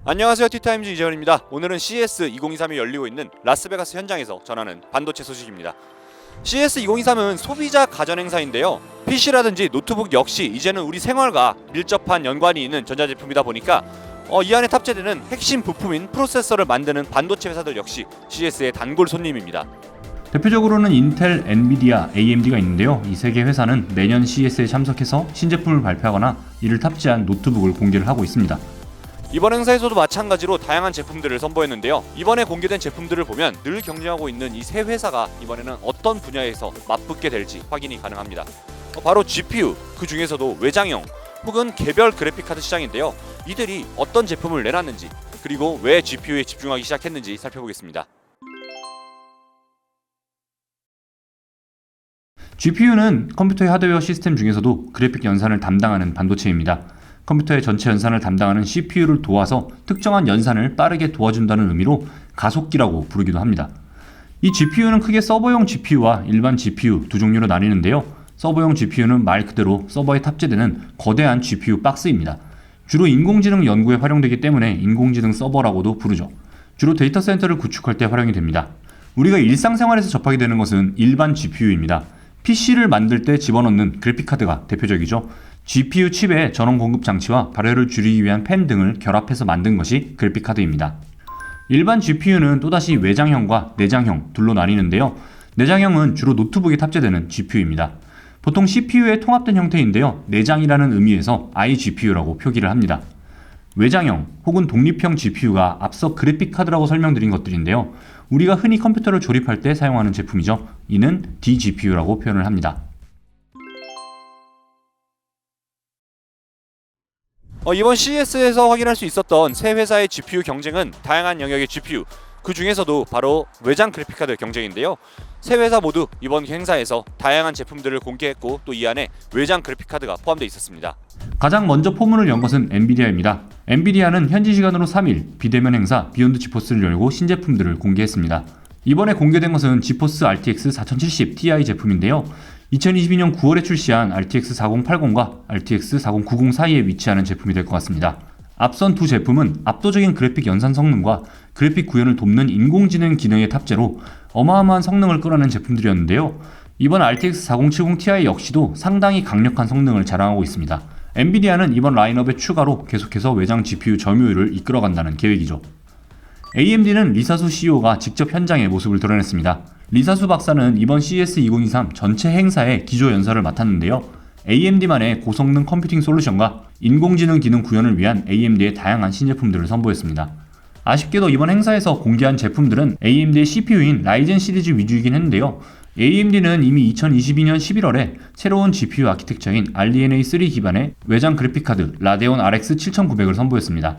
안녕하세요. 티타임즈 이재현입니다. 오늘은 CES 2023이 열리고 있는 라스베가스 현장에서 전하는 반도체 소식입니다. CES 2023은 소비자 가전 행사인데요. PC라든지 노트북 역시 이제는 우리 생활과 밀접한 연관이 있는 전자제품이다 보니까 이 안에 탑재되는 핵심 부품인 프로세서를 만드는 반도체 회사들 역시 CES의 단골 손님입니다. 대표적으로는 인텔, 엔비디아, AMD가 있는데요. 이 세 개 회사는 매년 CES에 참석해서 신제품을 발표하거나 이를 탑재한 노트북을 공개를 하고 있습니다. 이번 행사에서도 마찬가지로 다양한 제품들을 선보였는데요. 이번에 공개된 제품들을 보면 늘 경쟁하고 있는 이 세 회사가 이번에는 어떤 분야에서 맞붙게 될지 확인이 가능합니다. 바로 GPU, 그 중에서도 외장형 혹은 개별 그래픽카드 시장인데요. 이들이 어떤 제품을 내놨는지 그리고 왜 GPU에 집중하기 시작했는지 살펴보겠습니다. GPU는 컴퓨터의 하드웨어 시스템 중에서도 그래픽 연산을 담당하는 반도체입니다. 컴퓨터의 전체 연산을 담당하는 CPU를 도와서 특정한 연산을 빠르게 도와준다는 의미로 가속기라고 부르기도 합니다. 이 GPU는 크게 서버용 GPU와 일반 GPU 두 종류로 나뉘는데요. 서버용 GPU는 말 그대로 서버에 탑재되는 거대한 GPU 박스입니다. 주로 인공지능 연구에 활용되기 때문에 인공지능 서버라고도 부르죠. 주로 데이터 센터를 구축할 때 활용이 됩니다. 우리가 일상생활에서 접하게 되는 것은 일반 GPU입니다. PC를 만들 때 집어넣는 그래픽카드가 대표적이죠. GPU 칩의 전원 공급 장치와 발열을 줄이기 위한 팬 등을 결합해서 만든 것이 그래픽카드입니다. 일반 GPU는 또다시 외장형과 내장형 둘로 나뉘는데요. 내장형은 주로 노트북에 탑재되는 GPU입니다. 보통 CPU의 통합된 형태인데요. 내장이라는 의미에서 iGPU라고 표기를 합니다. 외장형 혹은 독립형 GPU가 앞서 그래픽카드라고 설명드린 것들인데요. 우리가 흔히 컴퓨터를 조립할 때 사용하는 제품이죠. 이는 DGPU라고 표현을 합니다. 이번 CES에서 확인할 수 있었던 세 회사의 GPU 경쟁은 다양한 영역의 GPU, 그 중에서도 바로 외장 그래픽카드 경쟁인데요. 세 회사 모두 이번 행사에서 다양한 제품들을 공개했고 또 이 안에 외장 그래픽카드가 포함되어 있었습니다. 가장 먼저 포문을 연 것은 엔비디아입니다. 엔비디아는 현지 시간으로 3일 비대면 행사 비욘드 지포스를 열고 신제품들을 공개했습니다. 이번에 공개된 것은 지포스 RTX 4070 Ti 제품인데요. 2022년 9월에 출시한 RTX 4080과 RTX 4090 사이에 위치하는 제품이 될 것 같습니다. 앞선 두 제품은 압도적인 그래픽 연산 성능과 그래픽 구현을 돕는 인공지능 기능의 탑재로 어마어마한 성능을 끌어낸 제품들이었는데요. 이번 RTX 4070 Ti 역시도 상당히 강력한 성능을 자랑하고 있습니다. 엔비디아는 이번 라인업에 추가로 계속해서 외장 GPU 점유율을 이끌어간다는 계획이죠. AMD는 리사수 CEO가 직접 현장의 모습을 드러냈습니다. 리사수 박사는 이번 CES 2023 전체 행사의 기조 연설을 맡았는데요. AMD만의 고성능 컴퓨팅 솔루션과 인공지능 기능 구현을 위한 AMD의 다양한 신제품들을 선보였습니다. 아쉽게도 이번 행사에서 공개한 제품들은 AMD의 CPU인 라이젠 시리즈 위주이긴 했는데요. AMD는 이미 2022년 11월에 새로운 GPU 아키텍처인 RDNA 3 기반의 외장 그래픽카드 라데온 RX 7900을 선보였습니다.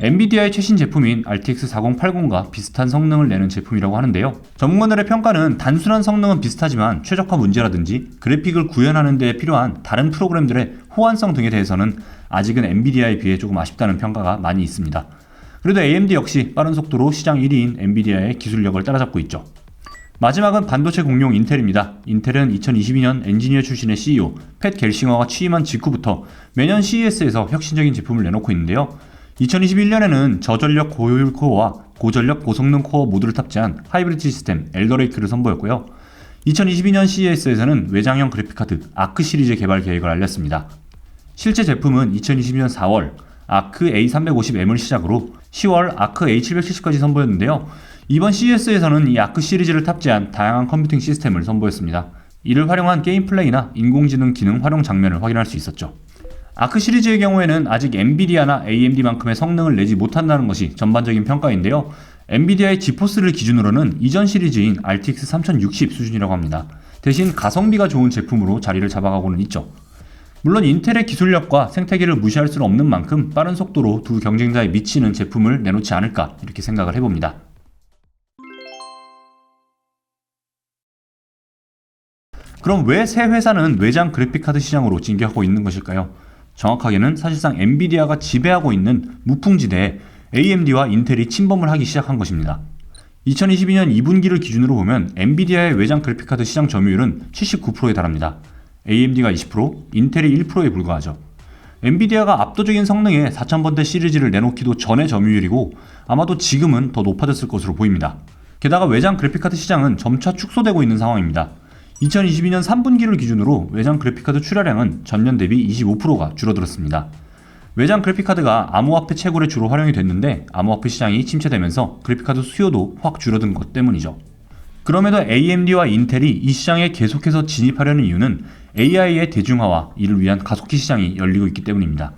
엔비디아의 최신 제품인 RTX 4080과 비슷한 성능을 내는 제품이라고 하는데요. 전문가들의 평가는 단순한 성능은 비슷하지만 최적화 문제라든지 그래픽을 구현하는 데 필요한 다른 프로그램들의 호환성 등에 대해서는 아직은 엔비디아에 비해 조금 아쉽다는 평가가 많이 있습니다. 그래도 AMD 역시 빠른 속도로 시장 1위인 엔비디아의 기술력을 따라잡고 있죠. 마지막은 반도체 공룡 인텔입니다. 인텔은 2022년 엔지니어 출신의 CEO 팻 겔싱어가 취임한 직후부터 매년 CES에서 혁신적인 제품을 내놓고 있는데요. 2021년에는 저전력 고효율 코어와 고전력 고성능 코어 모두를 탑재한 하이브리드 시스템 엘더레이크를 선보였고요. 2022년 CES에서는 외장형 그래픽카드 아크 시리즈 개발 계획을 알렸습니다. 실제 제품은 2022년 4월 아크 A350M을 시작으로 10월 아크 A770까지 선보였는데요. 이번 CES에서는 이 아크 시리즈를 탑재한 다양한 컴퓨팅 시스템을 선보였습니다. 이를 활용한 게임 플레이나 인공지능 기능 활용 장면을 확인할 수 있었죠. 아크 시리즈의 경우에는 아직 엔비디아나 AMD만큼의 성능을 내지 못한다는 것이 전반적인 평가인데요. 엔비디아의 지포스를 기준으로는 이전 시리즈인 RTX 3060 수준이라고 합니다. 대신 가성비가 좋은 제품으로 자리를 잡아가고는 있죠. 물론 인텔의 기술력과 생태계를 무시할 수는 없는 만큼 빠른 속도로 두 경쟁자에 미치는 제품을 내놓지 않을까 이렇게 생각을 해봅니다. 그럼 왜 세 회사는 외장 그래픽카드 시장으로 진격하고 있는 것일까요? 정확하게는 사실상 엔비디아가 지배하고 있는 무풍지대에 AMD와 인텔이 침범을 하기 시작한 것입니다. 2022년 2분기를 기준으로 보면 엔비디아의 외장 그래픽카드 시장 점유율은 79%에 달합니다. AMD가 20%, 인텔이 1%에 불과하죠. 엔비디아가 압도적인 성능의 4000번대 시리즈를 내놓기도 전의 점유율이고 아마도 지금은 더 높아졌을 것으로 보입니다. 게다가 외장 그래픽카드 시장은 점차 축소되고 있는 상황입니다. 2022년 3분기를 기준으로 외장 그래픽카드 출하량은 전년 대비 25%가 줄어들었습니다. 외장 그래픽카드가 암호화폐 채굴에 주로 활용이 됐는데 암호화폐 시장이 침체되면서 그래픽카드 수요도 확 줄어든 것 때문이죠. 그럼에도 AMD와 인텔이 이 시장에 계속해서 진입하려는 이유는 AI의 대중화와 이를 위한 가속기 시장이 열리고 있기 때문입니다.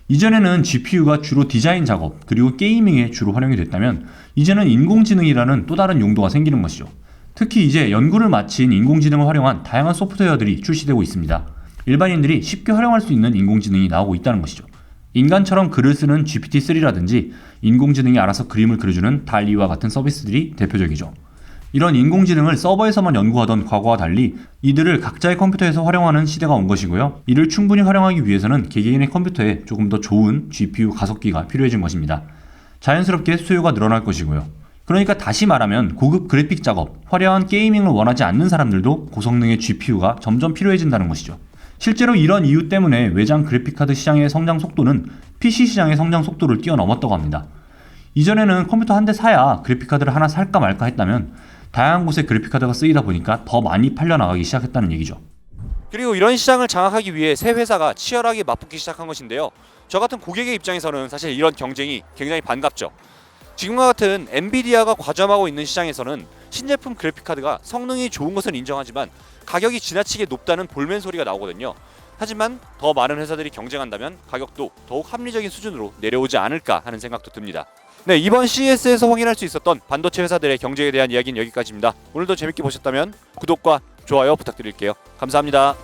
이전에는 GPU가 주로 디자인 작업 그리고 게이밍에 주로 활용이 됐다면 이제는 인공지능이라는 또 다른 용도가 생기는 것이죠. 특히 이제 연구를 마친 인공지능을 활용한 다양한 소프트웨어들이 출시되고 있습니다. 일반인들이 쉽게 활용할 수 있는 인공지능이 나오고 있다는 것이죠. 인간처럼 글을 쓰는 GPT-3라든지 인공지능이 알아서 그림을 그려주는 달리와 같은 서비스들이 대표적이죠. 이런 인공지능을 서버에서만 연구하던 과거와 달리 이들을 각자의 컴퓨터에서 활용하는 시대가 온 것이고요. 이를 충분히 활용하기 위해서는 개개인의 컴퓨터에 조금 더 좋은 GPU 가속기가 필요해진 것입니다. 자연스럽게 수요가 늘어날 것이고요. 그러니까 다시 말하면 고급 그래픽 작업, 화려한 게이밍을 원하지 않는 사람들도 고성능의 GPU가 점점 필요해진다는 것이죠. 실제로 이런 이유 때문에 외장 그래픽카드 시장의 성장 속도는 PC 시장의 성장 속도를 뛰어넘었다고 합니다. 이전에는 컴퓨터 한 대 사야 그래픽카드를 하나 살까 말까 했다면 다양한 곳에 그래픽카드가 쓰이다 보니까 더 많이 팔려나가기 시작했다는 얘기죠. 그리고 이런 시장을 장악하기 위해 새 회사가 치열하게 맞붙기 시작한 것인데요. 저 같은 고객의 입장에서는 사실 이런 경쟁이 굉장히 반갑죠. 지금과 같은 엔비디아가 과점하고 있는 시장에서는 신제품 그래픽카드가 성능이 좋은 것은 인정하지만 가격이 지나치게 높다는 볼멘 소리가 나오거든요. 하지만 더 많은 회사들이 경쟁한다면 가격도 더욱 합리적인 수준으로 내려오지 않을까 하는 생각도 듭니다. 네, 이번 CES에서 확인할 수 있었던 반도체 회사들의 경쟁에 대한 이야기는 여기까지입니다. 오늘도 재밌게 보셨다면 구독과 좋아요 부탁드릴게요. 감사합니다.